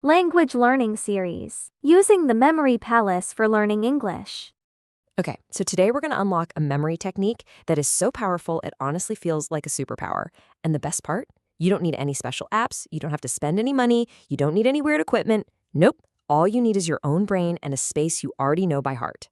Language Learning Series, using the Memory Palace for learning English. Okay, so today we're going to unlock a memory technique that is so powerful it honestly feels like a superpower. And the best part? You don't need any special apps, you don't have to spend any money, you don't need any weird equipment. Nope, all you need is your own brain and a space you already know by heart.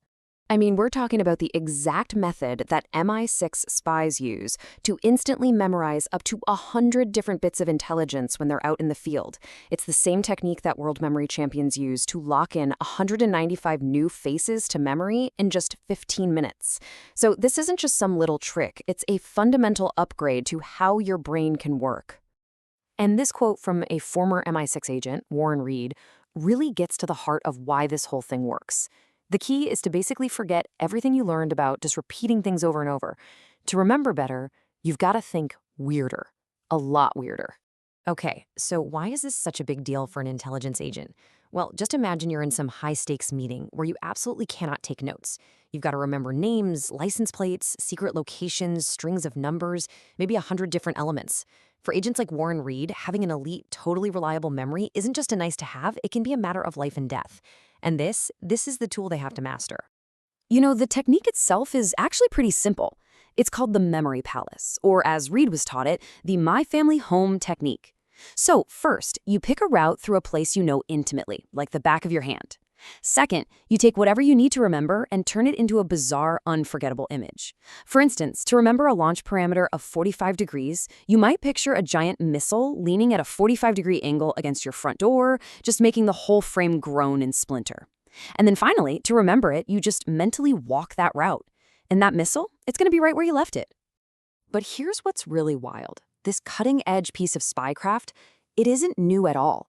I mean, we're talking about the exact method that MI6 spies use to instantly memorize up to 100 different bits of intelligence when they're out in the field. It's the same technique that world memory champions use to lock in 195 new faces to memory in just 15 minutes. So this isn't just some little trick, it's a fundamental upgrade to how your brain can work. And this quote from a former MI6 agent, Warren Reed, really gets to the heart of why this whole thing works. The key is to basically forget everything you learned about just repeating things over and over. To remember better, you've got to think weirder, a lot weirder. Okay, so why is this such a big deal for an intelligence agent? Well, just imagine you're in some high-stakes meeting where you absolutely cannot take notes. You've got to remember names, license plates, secret locations, strings of numbers, maybe 100 different elements. For agents like Warren Reed, having an elite, totally reliable memory isn't just a nice to have, it can be a matter of life and death. And this is the tool they have to master. You know, the technique itself is actually pretty simple. It's called the memory palace, or as Reed was taught it, the My Family Home technique. So first, you pick a route through a place you know intimately, like the back of your hand. Second, you take whatever you need to remember and turn it into a bizarre, unforgettable image. For instance, to remember a launch parameter of 45 degrees, you might picture a giant missile leaning at a 45-degree angle against your front door, just making the whole frame groan and splinter. And then finally, to remember it, you just mentally walk that route. And that missile, it's going to be right where you left it. But here's what's really wild. This cutting-edge piece of spycraft, it isn't new at all.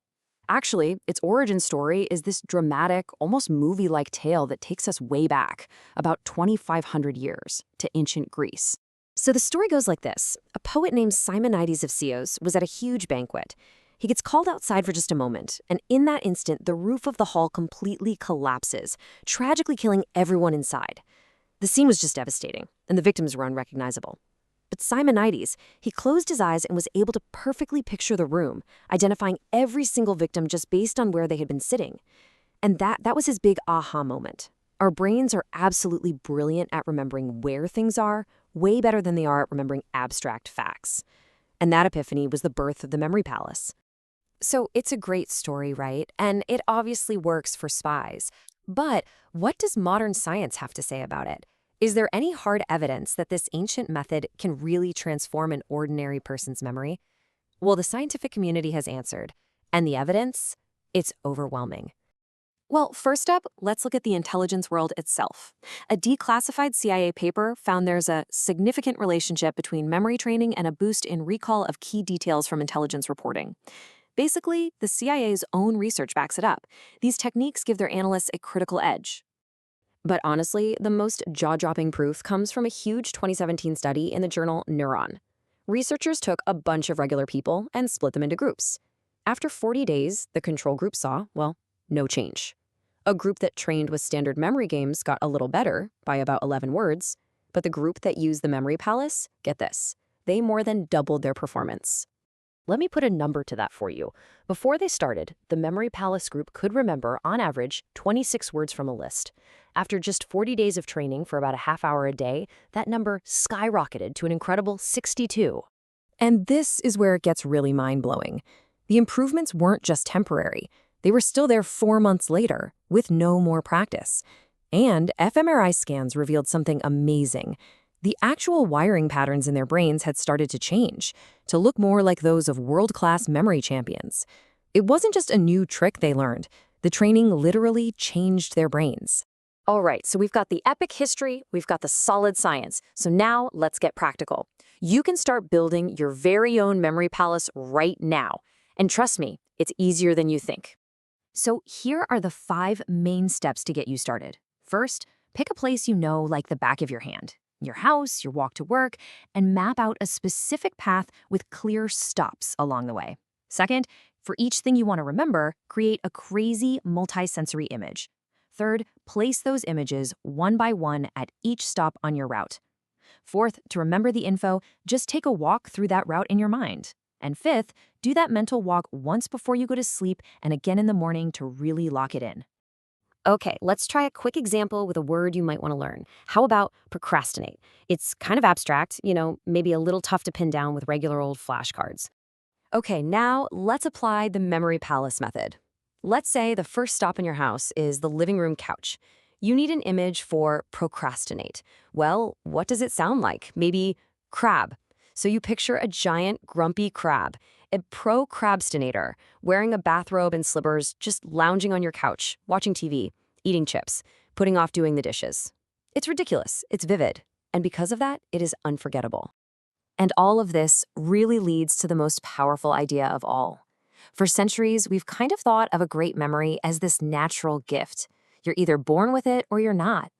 Actually, its origin story is this dramatic, almost movie-like tale that takes us way back, about 2,500 years, to ancient Greece. So the story goes like this. A poet named Simonides of Ceos was at a huge banquet. He gets called outside for just a moment, and in that instant, the roof of the hall completely collapses, tragically killing everyone inside. The scene was just devastating, and the victims were unrecognizable. But Simonides, he closed his eyes and was able to perfectly picture the room, identifying every single victim just based on where they had been sitting. And that was his big aha moment. Our brains are absolutely brilliant at remembering where things are, way better than they are at remembering abstract facts. And that epiphany was the birth of the memory palace. So it's a great story, right? And it obviously works for spies. But what does modern science have to say about it? Is there any hard evidence that this ancient method can really transform an ordinary person's memory? Well, the scientific community has answered. And the evidence? It's overwhelming. Well, first up, let's look at the intelligence world itself. A declassified CIA paper found there's a significant relationship between memory training and a boost in recall of key details from intelligence reporting. Basically, the CIA's own research backs it up. These techniques give their analysts a critical edge. But honestly, the most jaw-dropping proof comes from a huge 2017 study in the journal Neuron. Researchers took a bunch of regular people and split them into groups. After 40 days, the control group saw, well, no change. A group that trained with standard memory games got a little better, by about 11 words, but the group that used the memory palace, get this, they more than doubled their performance. Let me put a number to that for you. Before they started, the Memory Palace group could remember, on average, 26 words from a list. After just 40 days of training for about a half hour a day, that number skyrocketed to an incredible 62. And this is where it gets really mind-blowing. The improvements weren't just temporary. They were still there 4 months later, with no more practice. And fMRI scans revealed something amazing. The actual wiring patterns in their brains had started to change, to look more like those of world-class memory champions. It wasn't just a new trick they learned. The training literally changed their brains. All right, so we've got the epic history, we've got the solid science. So now let's get practical. You can start building your very own memory palace right now. And trust me, it's easier than you think. So here are the 5 main steps to get you started. First, pick a place you know like the back of your hand. Your house, your walk to work, and map out a specific path with clear stops along the way. Second, for each thing you want to remember, create a crazy multi-sensory image. Third, place those images one by one at each stop on your route. Fourth, to remember the info, just take a walk through that route in your mind. And fifth, Do that mental walk once before you go to sleep and again in the morning to really lock it in. Okay, let's try a quick example with a word you might want to learn. How about procrastinate? It's kind of abstract, maybe a little tough to pin down with regular old flashcards. Okay, now let's apply the memory palace method. Let's say the first stop in your house is the living room couch. You need an image for procrastinate. Well, what does it sound like? Maybe crab. So you picture a giant, grumpy crab, a procrastinator, wearing a bathrobe and slippers, just lounging on your couch, watching TV, eating chips, putting off doing the dishes. It's ridiculous. It's vivid. And because of that, it is unforgettable. And all of this really leads to the most powerful idea of all. For centuries, we've kind of thought of a great memory as this natural gift. You're either born with it or you're not.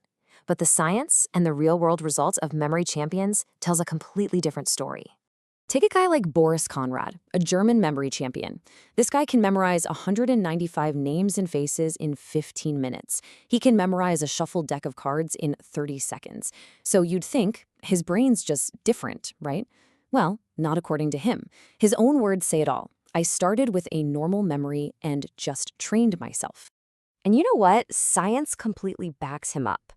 But the science and the real-world results of memory champions tells a completely different story. Take a guy like Boris Conrad, a German memory champion. This guy can memorize 195 names and faces in 15 minutes. He can memorize a shuffled deck of cards in 30 seconds. So you'd think his brain's just different, right? Well, not according to him. His own words say it all. I started with a normal memory and just trained myself. And you know what? Science completely backs him up.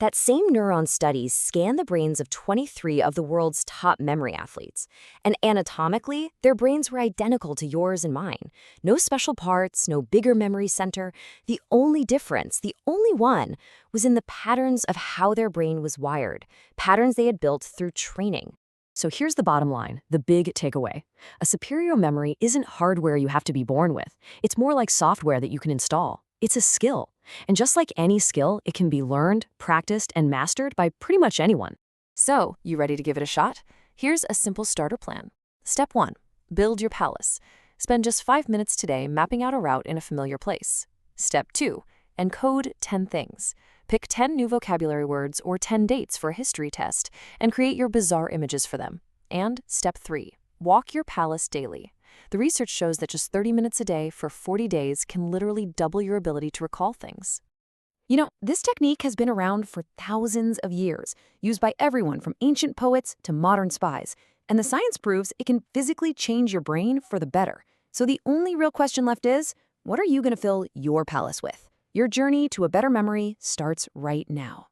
That same neuron studies scanned the brains of 23 of the world's top memory athletes. And anatomically, their brains were identical to yours and mine. No special parts, no bigger memory center. The only difference, the only one, was in the patterns of how their brain was wired, patterns they had built through training. So here's the bottom line, the big takeaway. A superior memory isn't hardware you have to be born with. It's more like software that you can install. It's a skill. And just like any skill, it can be learned, practiced, and mastered by pretty much anyone. So, you ready to give it a shot? Here's a simple starter plan. Step 1. Build your palace. Spend just 5 minutes today mapping out a route in a familiar place. Step 2. Encode 10 things. Pick 10 new vocabulary words or 10 dates for a history test and create your bizarre images for them. And Step 3. Walk your palace daily. The research shows that just 30 minutes a day for 40 days can literally double your ability to recall things. This technique has been around for thousands of years, used by everyone from ancient poets to modern spies, and the science proves it can physically change your brain for the better. So the only real question left is, what are you going to fill your palace with? Your journey to a better memory starts right now.